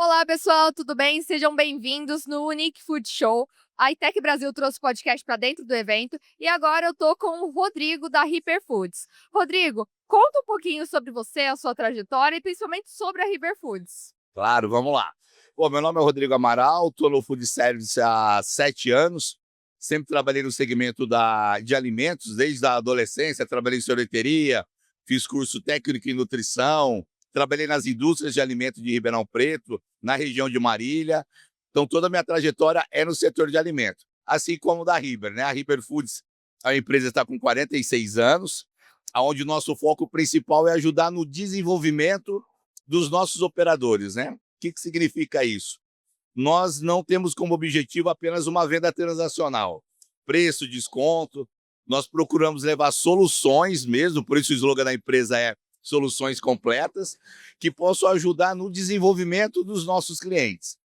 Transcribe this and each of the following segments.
Olá, pessoal, tudo bem? Sejam bem-vindos no Unique Food Show. A iTech Brasil trouxe o podcast para dentro do evento e agora eu tô com o Rodrigo da Hyper Foods. Rodrigo, conta um pouquinho sobre você, a sua trajetória e principalmente sobre a Hyper Foods. Claro, vamos lá. Bom, meu nome é Rodrigo Amaral, estou no Food Service há 7 anos. Sempre trabalhei no segmento de alimentos, desde a adolescência. Trabalhei em sorveteria, fiz curso técnico em nutrição, trabalhei nas indústrias de alimentos de Ribeirão Preto, na região de Marília. Então, toda a minha trajetória é no setor de alimentos, assim como da Riber, né? A Hyper Foods, a empresa está com 46 anos, onde o nosso foco principal é ajudar no desenvolvimento dos nossos operadores, né? O que significa isso? Nós não temos como objetivo apenas uma venda transacional, preço, desconto. Nós procuramos levar soluções mesmo, por isso o slogan da empresa é soluções completas, que possam ajudar no desenvolvimento dos nossos clientes.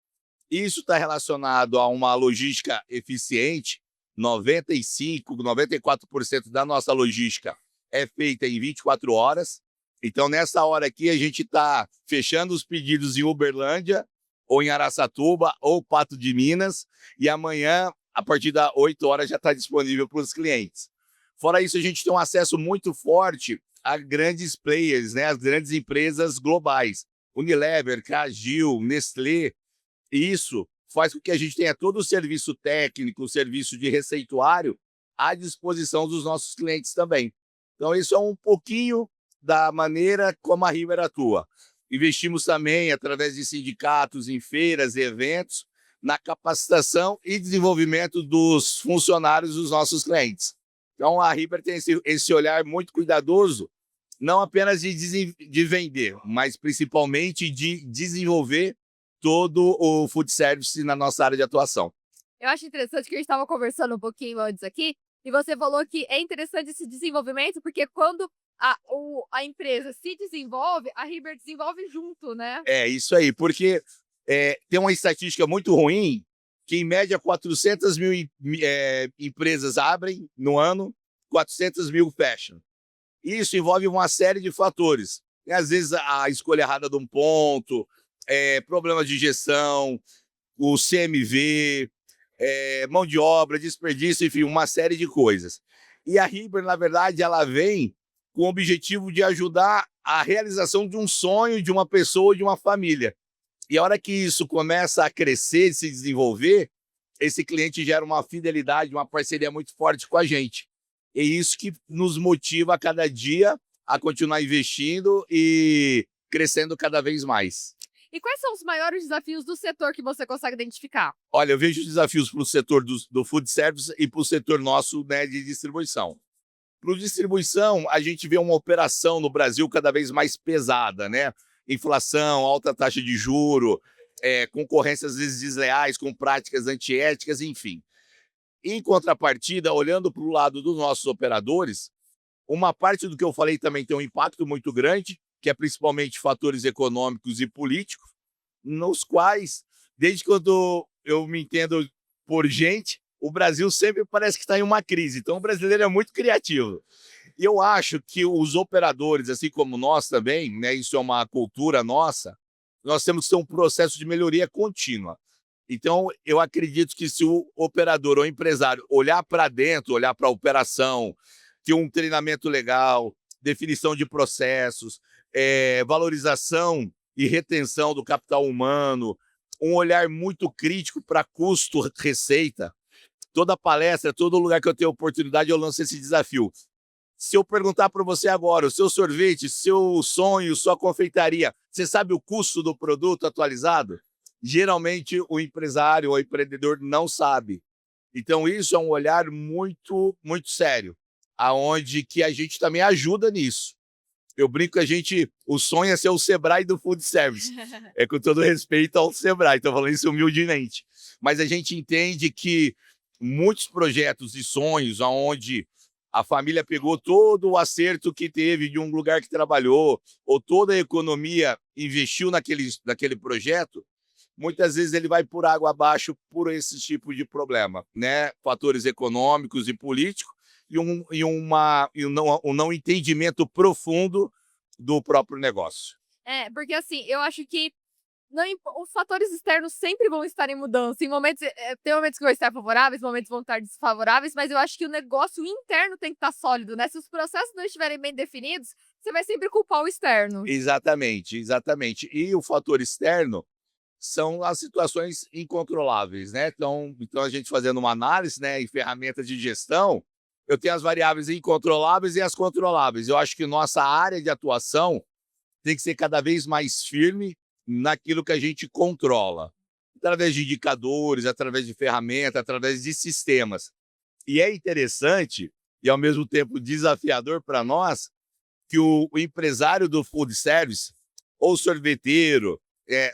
Isso está relacionado a uma logística eficiente. 95, 94% da nossa logística é feita em 24 horas. Então, nessa hora aqui, a gente está fechando os pedidos em Uberlândia, ou em Araçatuba, ou Pato de Minas, e amanhã, a partir das 8 horas, já está disponível para os clientes. Fora isso, a gente tem um acesso muito forte a grandes players, né? As grandes empresas globais. Unilever, Cargill, Nestlé. E isso faz com que a gente tenha todo o serviço técnico, o serviço de receituário à disposição dos nossos clientes também. Então, isso é um pouquinho da maneira como a River atua. Investimos também, através de sindicatos, em feiras e eventos, na capacitação e desenvolvimento dos funcionários dos nossos clientes. Então, a River tem esse olhar muito cuidadoso, não apenas de vender, mas principalmente de desenvolver todo o food service na nossa área de atuação. Eu acho interessante que a gente estava conversando um pouquinho antes aqui e você falou que é interessante esse desenvolvimento porque quando a empresa se desenvolve, a Hyper desenvolve junto, né? É isso aí, porque tem uma estatística muito ruim que, em média, 400 mil empresas abrem no ano, 400 mil fecham. Isso envolve uma série de fatores. E, às vezes, a escolha errada de um ponto, problema de gestão, o CMV, mão de obra, desperdício, enfim, uma série de coisas. E a Hyper, na verdade, ela vem com o objetivo de ajudar a realização de um sonho de uma pessoa, de uma família. E a hora que isso começa a crescer, se desenvolver, esse cliente gera uma fidelidade, uma parceria muito forte com a gente. É isso que nos motiva a cada dia a continuar investindo e crescendo cada vez mais. E quais são os maiores desafios do setor que você consegue identificar? Olha, eu vejo desafios para o setor do food service e para o setor nosso, né, de distribuição. Para distribuição, a gente vê uma operação no Brasil cada vez mais pesada, né? Inflação, alta taxa de juro, concorrências às vezes desleais, com práticas antiéticas, enfim. Em contrapartida, olhando para o lado dos nossos operadores, uma parte do que eu falei também tem um impacto muito grande, que é principalmente fatores econômicos e políticos, nos quais, desde quando eu me entendo por gente, o Brasil sempre parece que está em uma crise. Então, o brasileiro é muito criativo. E eu acho que os operadores, assim como nós também, né, isso é uma cultura nossa, nós temos que ter um processo de melhoria contínua. Então, eu acredito que se o operador ou empresário olhar para dentro, olhar para a operação, ter um treinamento legal, definição de processos, valorização e retenção do capital humano, um olhar muito crítico para custo-receita. Toda palestra, todo lugar que eu tenho oportunidade, eu lanço esse desafio. Se eu perguntar para você agora, o seu sorvete, seu sonho, sua confeitaria, você sabe o custo do produto atualizado? Geralmente o empresário ou empreendedor não sabe. Então isso é um olhar muito, muito sério, aonde que a gente também ajuda nisso. Eu brinco que o sonho é ser o Sebrae do food service. É com todo respeito ao Sebrae, estou falando isso humildemente. Mas a gente entende que muitos projetos e sonhos onde a família pegou todo o acerto que teve de um lugar que trabalhou, ou toda a economia investiu naquele projeto, muitas vezes ele vai por água abaixo por esse tipo de problema, né? Fatores econômicos e políticos um não entendimento profundo do próprio negócio. Porque assim, eu acho que os fatores externos sempre vão estar em mudança. Em momentos, tem momentos que vão estar favoráveis, momentos vão estar desfavoráveis, mas eu acho que o negócio interno tem que estar sólido, né? Se os processos não estiverem bem definidos, você vai sempre culpar o externo. Exatamente, exatamente. E o fator externo são as situações incontroláveis, né? Então a gente fazendo uma análise, né, em ferramentas de gestão, eu tenho as variáveis incontroláveis e as controláveis. Eu acho que nossa área de atuação tem que ser cada vez mais firme naquilo que a gente controla, através de indicadores, através de ferramentas, através de sistemas. E é interessante e ao mesmo tempo desafiador para nós que o empresário do food service, ou sorveteiro,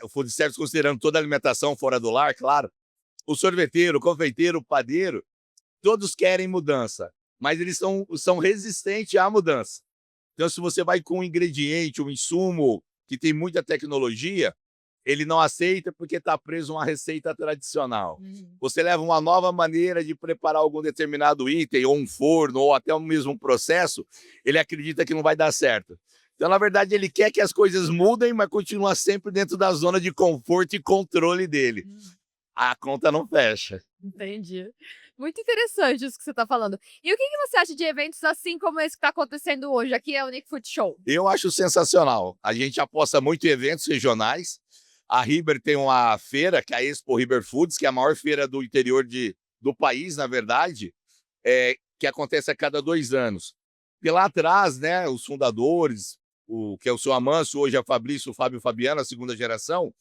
o food service considerando toda a alimentação fora do lar, claro, o sorveteiro, o confeiteiro, o padeiro, todos querem mudança, mas eles são resistentes à mudança. Então, se você vai com um ingrediente, um insumo que tem muita tecnologia, ele não aceita porque está preso a uma receita tradicional. Você leva uma nova maneira de preparar algum determinado item, ou um forno, ou até o mesmo processo, ele acredita que não vai dar certo. Então, na verdade, ele quer que as coisas mudem, mas continua sempre dentro da zona de conforto e controle dele. A conta não fecha. Entendi. Muito interessante isso que você está falando. E o que você acha de eventos assim como esse que está acontecendo hoje? Aqui é o Unique Food Show. Eu acho sensacional. A gente aposta muito em eventos regionais. A Riber tem uma feira, que é a Expo Riber Foods, que é a maior feira do interior do país, na verdade, que acontece a cada 2 anos. E lá atrás, né, os fundadores, que é o seu Amâncio, hoje é o Fabrício, o Fábio e o Fabiano, a segunda geração,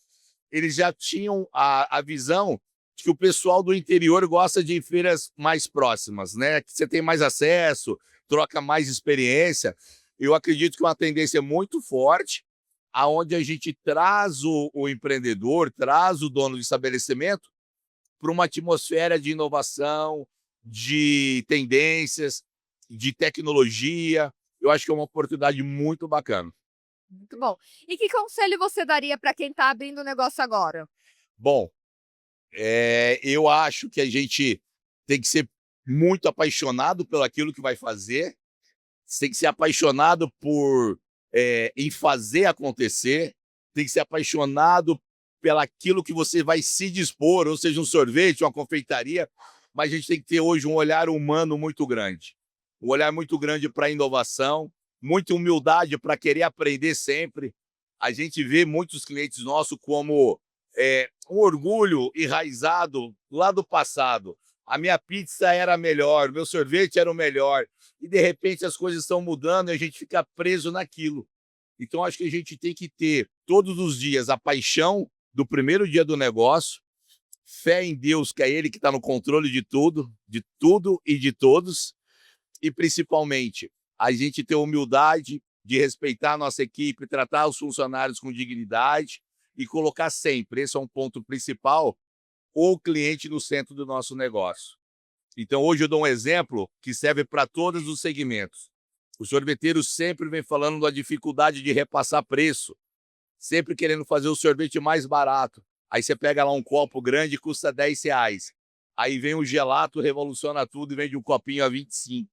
eles já tinham a visão de que o pessoal do interior gosta de feiras mais próximas, né? Que você tem mais acesso, troca mais experiência. Eu acredito que uma tendência muito forte, aonde a gente traz o empreendedor, traz o dono do estabelecimento para uma atmosfera de inovação, de tendências, de tecnologia. Eu acho que é uma oportunidade muito bacana. Muito bom. E que conselho você daria para quem está abrindo o negócio agora? Bom, eu acho que a gente tem que ser muito apaixonado pelo aquilo que vai fazer, você tem que ser apaixonado em fazer acontecer, tem que ser apaixonado pelaquilo que você vai se dispor, ou seja, um sorvete, uma confeitaria, mas a gente tem que ter hoje um olhar humano muito grande. Um olhar muito grande para a inovação, muita humildade para querer aprender sempre. A gente vê muitos clientes nossos como um orgulho enraizado lá do passado. A minha pizza era a melhor, meu sorvete era o melhor. E, de repente, as coisas estão mudando e a gente fica preso naquilo. Então, acho que a gente tem que ter, todos os dias, a paixão do primeiro dia do negócio, fé em Deus, que é Ele que está no controle de tudo e de todos, e, principalmente, a gente ter humildade de respeitar a nossa equipe, tratar os funcionários com dignidade e colocar sempre, esse é um ponto principal, o cliente no centro do nosso negócio. Então, hoje eu dou um exemplo que serve para todos os segmentos. O sorveteiro sempre vem falando da dificuldade de repassar preço, sempre querendo fazer o sorvete mais barato. Aí você pega lá um copo grande e custa R$10. Aí vem o gelato, revoluciona tudo e vende um copinho a 25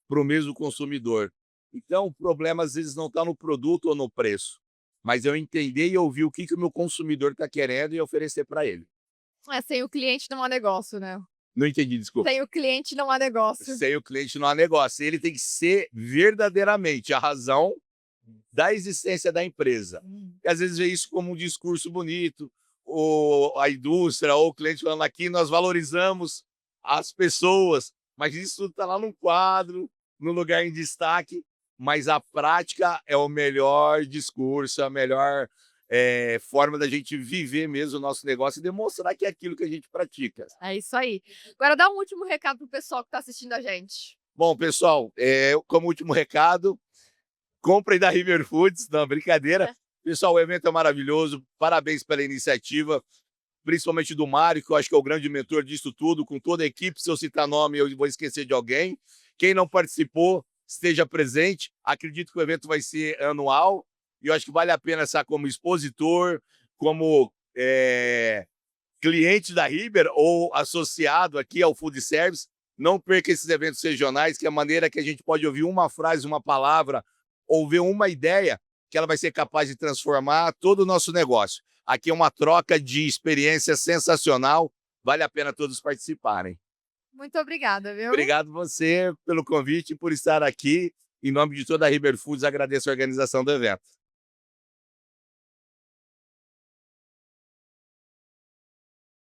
para o mesmo consumidor. Então, o problema às vezes não está no produto ou no preço, mas eu entender e ouvir o que o meu consumidor está querendo e oferecer para ele. Sem o cliente não há negócio, né? Não entendi, desculpa. Sem o cliente não há negócio. Sem o cliente não há negócio. Ele tem que ser verdadeiramente a razão da existência da empresa. E às vezes vê isso como um discurso bonito, ou a indústria, ou o cliente falando aqui, nós valorizamos as pessoas, mas isso está lá no quadro, no lugar em destaque, mas a prática é o melhor discurso, a melhor forma da gente viver mesmo o nosso negócio e demonstrar que é aquilo que a gente pratica. É isso aí. Agora dá um último recado pro pessoal que está assistindo a gente. Bom, pessoal, como último recado, comprem da River Foods, não, brincadeira. Pessoal, o evento é maravilhoso, parabéns pela iniciativa, principalmente do Mário, que eu acho que é o grande mentor disso tudo, com toda a equipe. Se eu citar nome, eu vou esquecer de alguém. Quem não participou, esteja presente. Acredito que o evento vai ser anual e eu acho que vale a pena estar como expositor, como cliente da Riber ou associado aqui ao Food Service. Não perca esses eventos regionais, que é a maneira que a gente pode ouvir uma frase, uma palavra, ou ver uma ideia que ela vai ser capaz de transformar todo o nosso negócio. Aqui é uma troca de experiência sensacional. Vale a pena todos participarem. Muito obrigada, viu? Obrigado você pelo convite e por estar aqui. Em nome de toda a River Foods, agradeço a organização do evento.